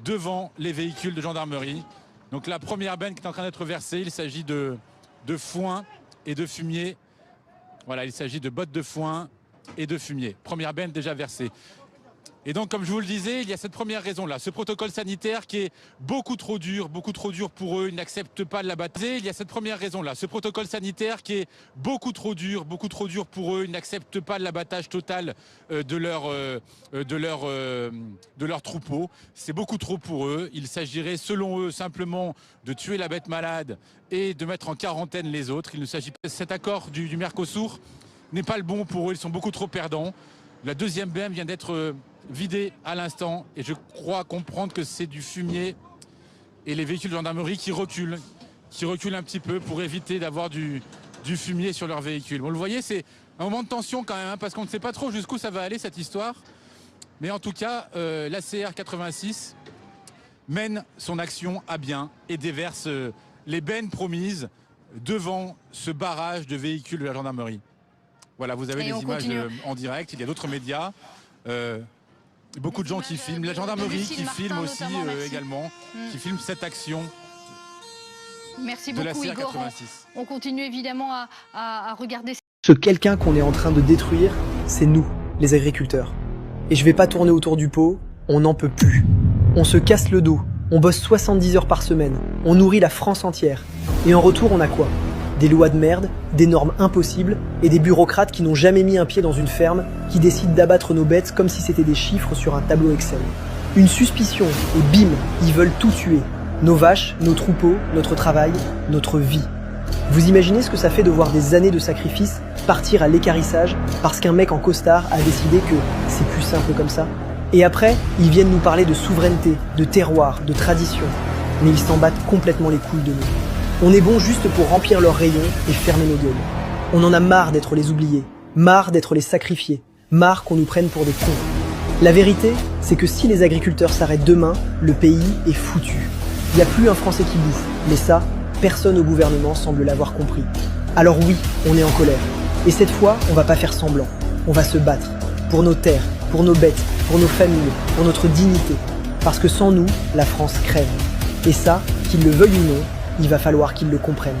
devant les véhicules de gendarmerie. Donc la première benne qui est en train d'être versée, il s'agit de foin et de fumier. Voilà, il s'agit de bottes de foin et de fumier. Première benne déjà versée. Et donc, comme je vous le disais, il y a cette première raison-là, ce protocole sanitaire qui est beaucoup trop dur pour eux, ils n'acceptent pas de l'abattage. Il y a cette première raison-là, ce protocole sanitaire qui est beaucoup trop dur pour eux, ils n'acceptent pas de l'abattage total de leur troupeau. C'est beaucoup trop pour eux. Il s'agirait, selon eux, simplement de tuer la bête malade et de mettre en quarantaine les autres. Il ne s'agit pas. Cet accord du Mercosur n'est pas le bon pour eux, ils sont beaucoup trop perdants. La deuxième benne vient d'être vidée à l'instant et je crois comprendre que c'est du fumier et les véhicules de gendarmerie qui reculent un petit peu pour éviter d'avoir du fumier sur leur véhicule. Vous le voyez, c'est un moment de tension quand même, hein, parce qu'on ne sait pas trop jusqu'où ça va aller cette histoire. Mais en tout cas, l'ACR 86 mène son action à bien et déverse les bennes promises devant ce barrage de véhicules de la gendarmerie. Voilà, vous avez les images en direct, il y a d'autres médias, beaucoup de gens qui filment, la gendarmerie qui filme aussi également, qui filme cette action. Merci beaucoup Igor, on continue évidemment à regarder. Ce quelqu'un qu'on est en train de détruire, c'est nous, les agriculteurs. Et je vais pas tourner autour du pot, on n'en peut plus. On se casse le dos, on bosse 70 heures par semaine, on nourrit la France entière. Et en retour, on a quoi ? Des lois de merde, des normes impossibles et des bureaucrates qui n'ont jamais mis un pied dans une ferme, qui décident d'abattre nos bêtes comme si c'était des chiffres sur un tableau Excel. Une suspicion et bim, ils veulent tout tuer. Nos vaches, nos troupeaux, notre travail, notre vie. Vous imaginez ce que ça fait de voir des années de sacrifices partir à l'équarrissage parce qu'un mec en costard a décidé que c'est plus simple comme ça? Et après, ils viennent nous parler de souveraineté, de terroir, de tradition. Mais ils s'en battent complètement les couilles de nous. On est bon juste pour remplir leurs rayons et fermer nos gueules. On en a marre d'être les oubliés, marre d'être les sacrifiés, marre qu'on nous prenne pour des cons. La vérité, c'est que si les agriculteurs s'arrêtent demain, le pays est foutu. Il n'y a plus un Français qui bouffe, mais ça, personne au gouvernement semble l'avoir compris. Alors oui, on est en colère. Et cette fois, on va pas faire semblant. On va se battre. Pour nos terres, pour nos bêtes, pour nos familles, pour notre dignité. Parce que sans nous, la France crève. Et ça, qu'ils le veuillent ou non, il va falloir qu'ils le comprennent.